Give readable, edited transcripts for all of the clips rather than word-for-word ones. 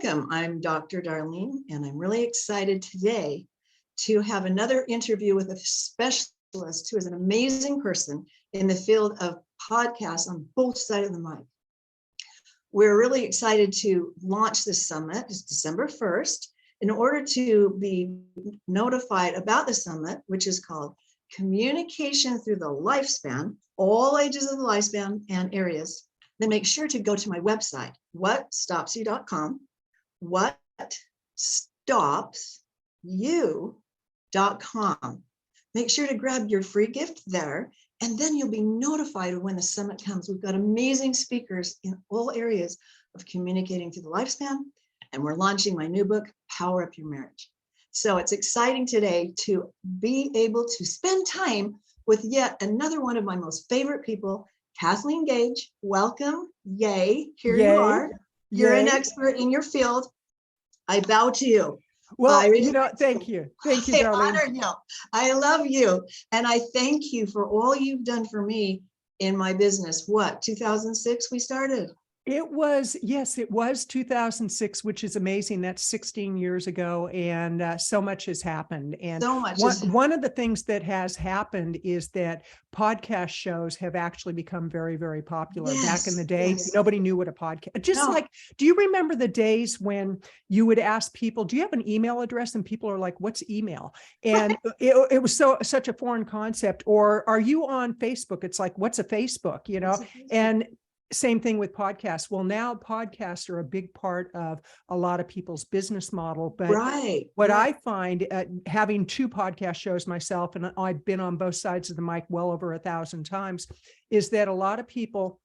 Welcome. I'm Dr. Darlene, and I'm really excited today to have another interview with a specialist who is an amazing person in the field of podcasts on both sides of the mic. We're really excited to launch this summit. It's December 1st. In order to be notified about the summit, which is called Communication Through the Lifespan, all ages of the lifespan and areas, then make sure to go to my website, whatstopsyou.com, whatstopsyou.com. Make sure to grab your free gift there, and then you'll be notified when the summit comes. We've got amazing speakers in all areas of communicating through the lifespan, and we're launching my new book, Power Up Your Marriage. So it's exciting today to be able to spend time with yet another one of my most favorite people, Kathleen Gage. Welcome. Yay. Here you are. You're an expert in your field. I bow to you. Well, thank you. Thank you, Darlene. I honor you. I love you. And I thank you for all you've done for me in my business. What, 2006 we started? It was 2006, which is amazing. That's 16 years ago. And so much has happened. And so much. One of the things that has happened is that podcast shows have actually become very, very popular. Yes, back in the day, yes. Nobody knew what a podcast, do you remember the days when you would ask people, do you have an email address? And people are like, what's email? And it was such a foreign concept. Or are you on Facebook? It's like, what's a Facebook, And same thing with podcasts. Well, now podcasts are a big part of a lot of people's business model. But what I find, having two podcast shows myself, and I've been on both sides of the mic well over 1,000 times, is that a lot of people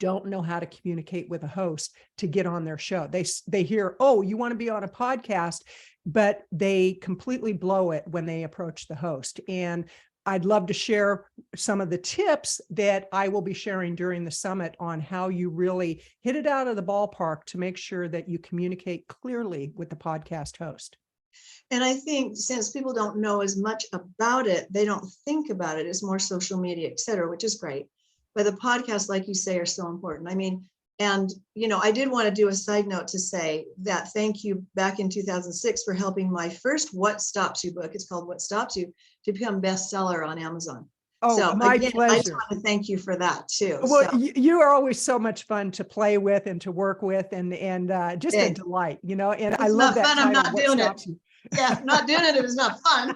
don't know how to communicate with a host to get on their show. They hear, oh, you want to be on a podcast, but they completely blow it when they approach the host. And I'd love to share some of the tips that I will be sharing during the summit on how you really hit it out of the ballpark to make sure that you communicate clearly with the podcast host. And I think since people don't know as much about it, they don't think about it as more social media, et cetera, which is great. But the podcasts, like you say, are so important. I mean, and, I did want to do a side note to say that thank you back in 2006 for helping my first What Stops You book. It's called What Stops You, to become bestseller on Amazon. Oh, so my pleasure. I just want to thank you for that too. Well, you are always so much fun to play with and to work with, and just a delight, and it's I love that fun. title, I'm not doing it. You. Yeah, not doing it. It was not fun.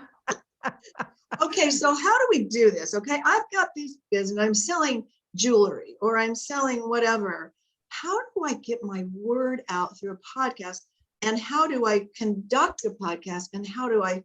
Okay, so how do we do this? Okay, I've got these business. I'm selling jewelry or I'm selling whatever. How do I get my word out through a podcast? And how do I conduct a podcast? And how do I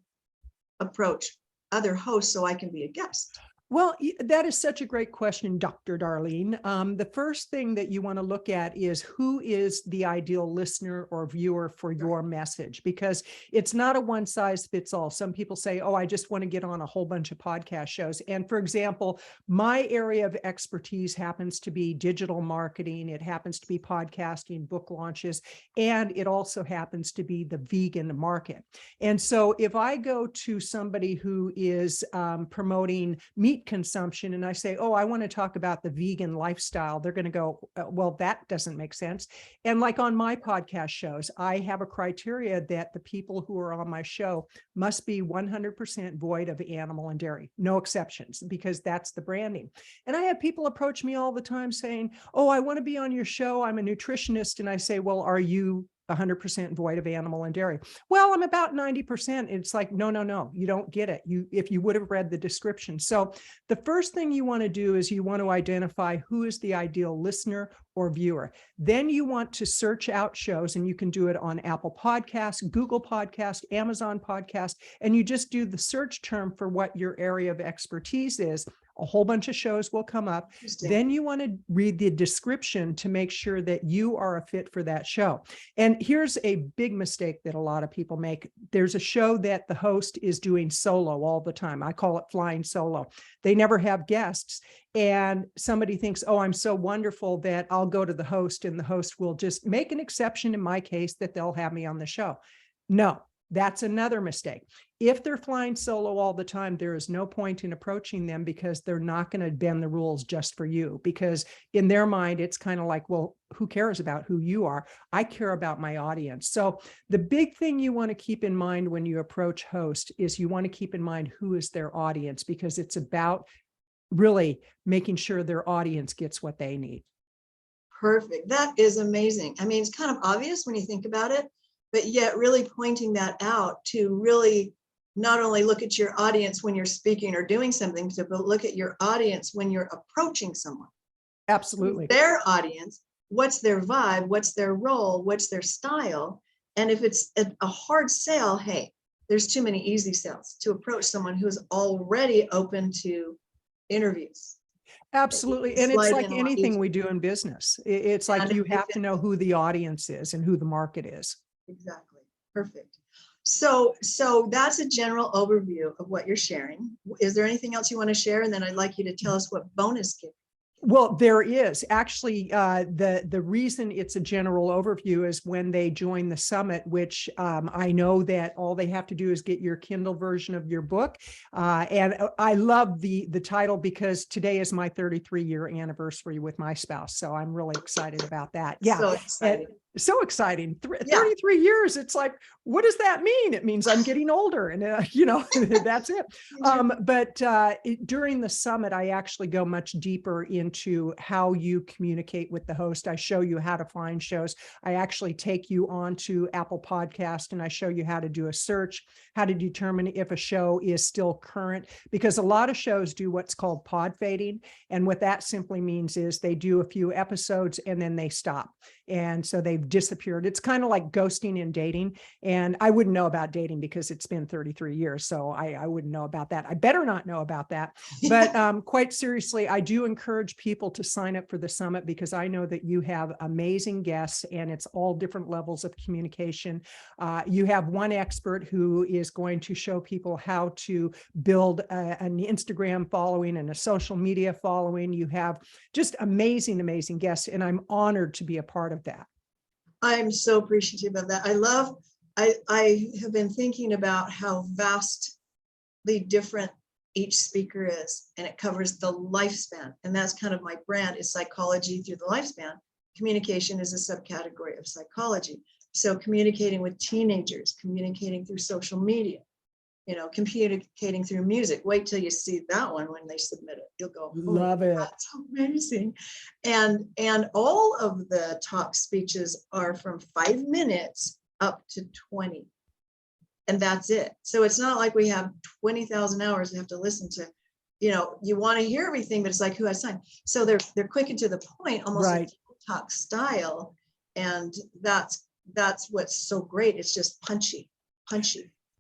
approach other hosts so I can be a guest? Well, that is such a great question, Dr. Darlene. The first thing that you want to look at is who is the ideal listener or viewer for your message, because it's not a one size fits all. Some people say, oh, I just want to get on a whole bunch of podcast shows. And for example, my area of expertise happens to be digital marketing. It happens to be podcasting, book launches, and it also happens to be the vegan market. And so if I go to somebody who is promoting meat consumption and I say, oh, I want to talk about the vegan lifestyle, they're going to go, well, that doesn't make sense. And like on my podcast shows, I have a criteria that the people who are on my show must be 100% void of animal and dairy, no exceptions, because that's the branding. And I have people approach me all the time saying, oh, I want to be on your show. I'm a nutritionist. And I say, well, are you 100% void of animal and dairy? Well, I'm about 90%. It's like, no, you don't get it. If you would have read the description. So the first thing you want to do is you want to identify who is the ideal listener or viewer. Then you want to search out shows, and you can do it on Apple Podcasts, Google Podcasts, Amazon Podcasts, and you just do the search term for what your area of expertise is. A whole bunch of shows will come up. Then you want to read the description to make sure that you are a fit for that show. And here's a big mistake that a lot of people make. There's a show that the host is doing solo all the time. I call it flying solo. They never have guests. And somebody thinks, oh, I'm so wonderful that I'll go to the host and the host will just make an exception in my case that they'll have me on the show. No, That's another mistake. If they're flying solo all the time, there is no point in approaching them because they're not going to bend the rules just for you. Because in their mind, it's kind of like, well, who cares about who you are? I care about my audience. So the big thing you want to keep in mind when you approach host is you want to keep in mind who is their audience, because it's about really making sure their audience gets what they need. Perfect. That is amazing. I mean, it's kind of obvious when you think about it, but yet really pointing that out to really not only look at your audience when you're speaking or doing something, but look at your audience when you're approaching someone. Absolutely. Their audience, what's their vibe, what's their role, what's their style. And if it's a hard sale, hey, there's too many easy sales to approach someone who's already open to interviews. Absolutely. And it's Slide like in a lot anything easier. we do in business. It's like And you if have to know who the audience is and who the market is. Exactly. Perfect. So that's a general overview of what you're sharing. Is there anything else you want to share? And then I'd like you to tell us what bonus gift. Well, there is actually the reason it's a general overview is when they join the summit, which I know that all they have to do is get your Kindle version of your book. And I love the title because today is my 33-year anniversary with my spouse. So I'm really excited about that. Yeah. So exciting. So exciting. 33 Yeah. years. It's like, what does that mean? It means I'm getting older and, that's it. But during the summit, I actually go much deeper into how you communicate with the host. I show you how to find shows. I actually take you onto Apple Podcast and I show you how to do a search, how to determine if a show is still current, because a lot of shows do what's called pod fading. And what that simply means is they do a few episodes and then they stop. And so they've disappeared. It's kind of like ghosting in dating. And I wouldn't know about dating because it's been 33 years. So I wouldn't know about that. I better not know about that. But quite seriously, I do encourage people to sign up for the summit because I know that you have amazing guests and it's all different levels of communication. You have one expert who is going to show people how to build an Instagram following and a social media following. You have just amazing, amazing guests. And I'm honored to be a part of that. I'm so appreciative of that. I have been thinking about how vastly different each speaker is, and it covers the lifespan. And that's kind of my brand, is psychology through the lifespan. Communication is a subcategory of psychology. So communicating with teenagers, communicating through social media, communicating through music. Wait till you see that one when they submit it. You'll go, oh, love it. That's amazing. And all of the talk speeches are from 5 minutes up to 20. And that's it. So it's not like we have 20,000 hours we have to listen to. You want to hear everything, but it's like, who has time? So they're quick and to the point, almost Right. a talk style. And that's what's so great. It's just punchy.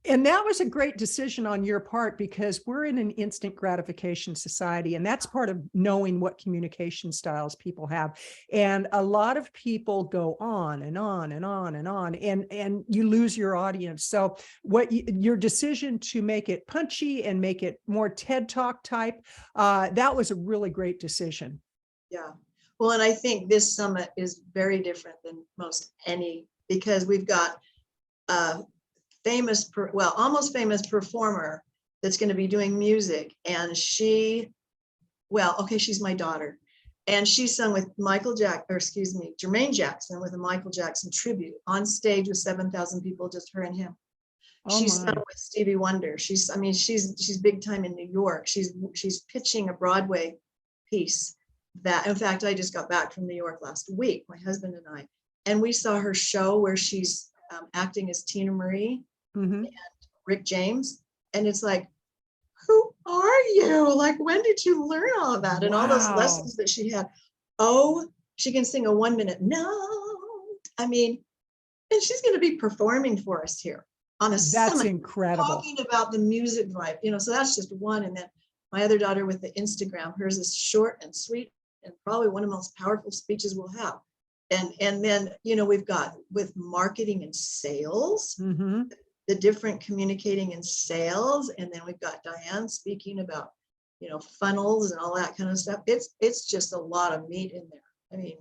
And that was a great decision on your part because we're in an instant gratification society. And that's part of knowing what communication styles people have. And a lot of people go on and on and on and on, and you lose your audience. So your decision to make it punchy and make it more TED Talk type, that was a really great decision. Yeah. Well, and I think this summit is very different than most any, because we've got almost famous performer that's going to be doing music. And she's my daughter. And she sung with Jermaine Jackson with a Michael Jackson tribute on stage with 7,000 people, just her and him. Oh, She's sung with Stevie Wonder. She's big time in New York. She's pitching a Broadway piece that, in fact, I just got back from New York last week, my husband and I, and we saw her show where she's acting as Tina Marie. Mm-hmm. And Rick James. And it's like, who are you? Like, when did you learn all of that? And all those lessons that she had. Oh, she can sing a 1-minute note. I mean, and she's going to be performing for us here on a That's summit, incredible. talking about the music vibe, so that's just one. And then my other daughter with the Instagram, hers is short and sweet and probably one of the most powerful speeches we'll have. And then, we've got with marketing and sales, Mm-hmm. the different communicating in sales. And then we've got Diane speaking about, funnels and all that kind of stuff. It's just a lot of meat in there. I mean,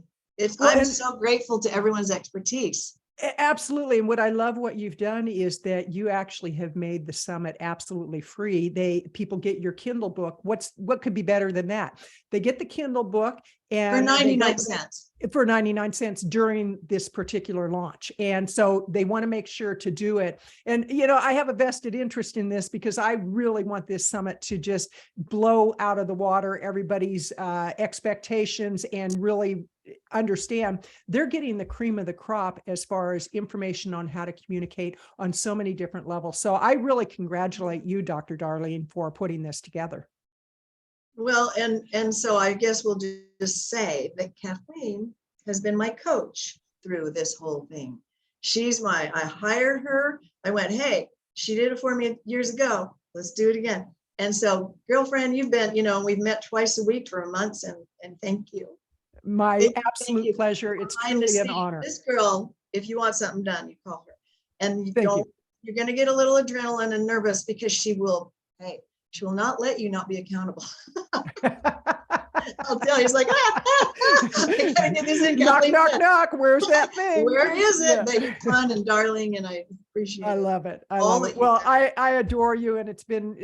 I'm so grateful to everyone's expertise. Absolutely. And what I love what you've done is that you actually have made the summit absolutely free. People get your Kindle book. What could be better than that? They get the Kindle book For and 99 cents. For 99 cents during this particular launch. And so they want to make sure to do it. And, I have a vested interest in this because I really want this summit to just blow out of the water everybody's expectations and really understand they're getting the cream of the crop as far as information on how to communicate on so many different levels. So I really congratulate you, Dr. Darlene, for putting this together. Well, and so I guess we'll just say that Kathleen has been my coach through this whole thing. I hired her. I went, hey, she did it for me years ago. Let's do it again. And so, girlfriend, you've been, we've met twice a week for months, and thank you. My absolute pleasure. It's truly an honor. This girl, if you want something done, you call her. And Thank you. You're going to get a little adrenaline and nervous because she will not let you not be accountable. I'll tell you, it's like, I gotta get this in. Knock, knock, knock. Where's that thing? Where is it? Yeah. But you're fun and darling, and I appreciate it. I love it. I love it. Well, I adore you. And it's been,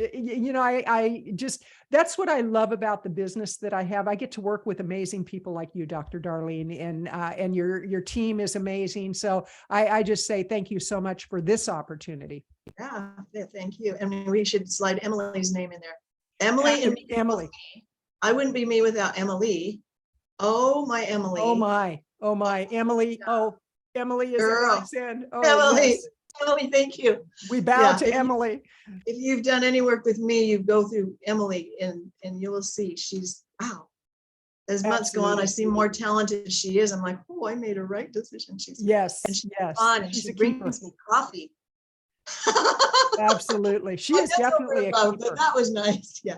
I just, that's what I love about the business that I have. I get to work with amazing people like you, Dr. Darlene, and your team is amazing. So I just say thank you so much for this opportunity. Yeah, thank you. And we should slide Emily's name in there. Emily and Emily. I wouldn't be me without Emily. Oh, my Emily. Oh, my. Emily. Oh, Emily is Girl. a nice end. Oh, Emily. yes. Emily, thank you. We bow to Emily. If you've done any work with me, you go through Emily and you will see she's, wow. As months go on, I see more talented she is. I'm like, oh, I made a right decision. She's she's fun, and she brings me coffee. Absolutely. She is definitely a keeper. But that was nice. Yeah.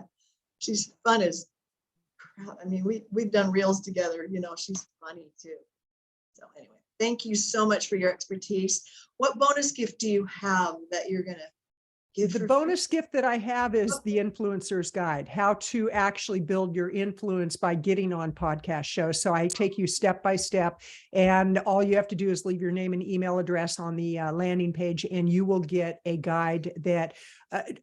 She's fun as crap. I mean, we've done reels together, she's funny too. So anyway, thank you so much for your expertise. What bonus gift do you have that you're going to give? The bonus gift that I have is the Influencer's Guide, how to actually build your influence by getting on podcast shows. So I take you step by step, and all you have to do is leave your name and email address on the landing page, and you will get a guide that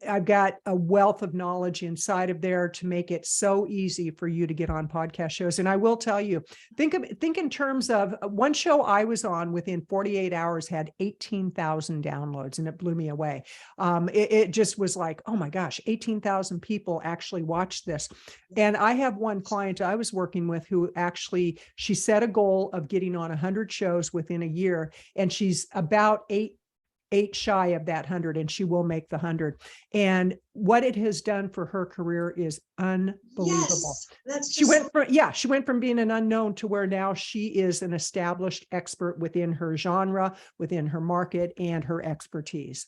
I've got a wealth of knowledge inside of there to make it so easy for you to get on podcast shows. And I will tell you, think in terms of one show I was on within 48 hours had 18,000 downloads, and it blew me away. It just was like, oh my gosh, 18,000 people actually watched this. And I have one client I was working with who actually, she set a goal of getting on 100 shows within a year, and she's about eight shy of that 100, and she will make the 100. And what it has done for her career is unbelievable. Yes, she went from being an unknown to where now she is an established expert within her genre, within her market, and her expertise.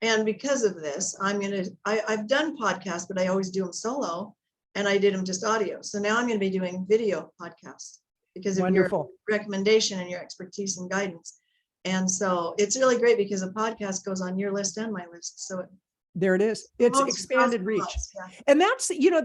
And because of this, I've done podcasts, but I always do them solo, and I did them just audio. So now I'm going to be doing video podcasts because of your recommendation and your expertise and guidance. And so it's really great because a podcast goes on your list and my list. So there it is. It's expanded reach. Yeah. And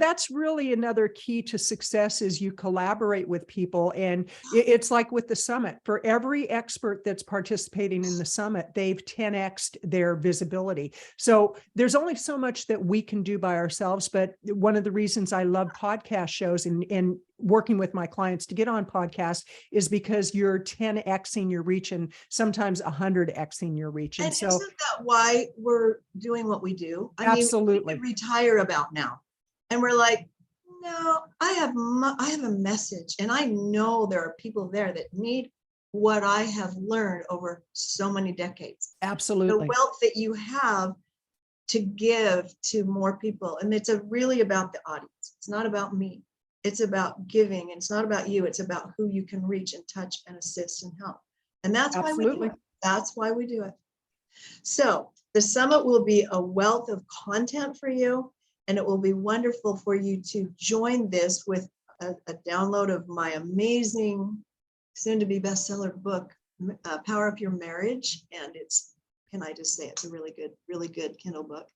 that's really another key to success is you collaborate with people. And it's like with the summit, for every expert that's participating in the summit, they've 10x'd their visibility. So there's only so much that we can do by ourselves. But one of the reasons I love podcast shows and working with my clients to get on podcasts is because you're 10xing your reach and sometimes 100xing your reach. And so, isn't that why we're doing what we do? Absolutely. We could retire about now, and we're like, no, I have a message, and I know there are people there that need what I have learned over so many decades. Absolutely. The wealth that you have to give to more people, and it's really about the audience. It's not about me. It's about giving. It's not about you. It's about who you can reach and touch and assist and help. And that's why we do it. That's why we do it. So the summit will be a wealth of content for you, and it will be wonderful for you to join this with a download of my amazing, soon-to-be bestseller book, Power Up Your Marriage. And can I just say, it's a really good Kindle book.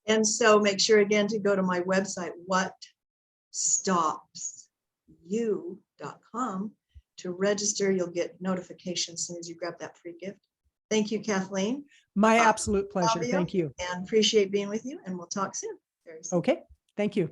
And so make sure again to go to my website, whatstopsyou.com, to to register. You'll get notifications as soon as you grab that free gift. Thank you, Kathleen. My absolute pleasure. Love you Thank you. and appreciate being with you. And we'll talk soon. Very soon. Okay. Thank you.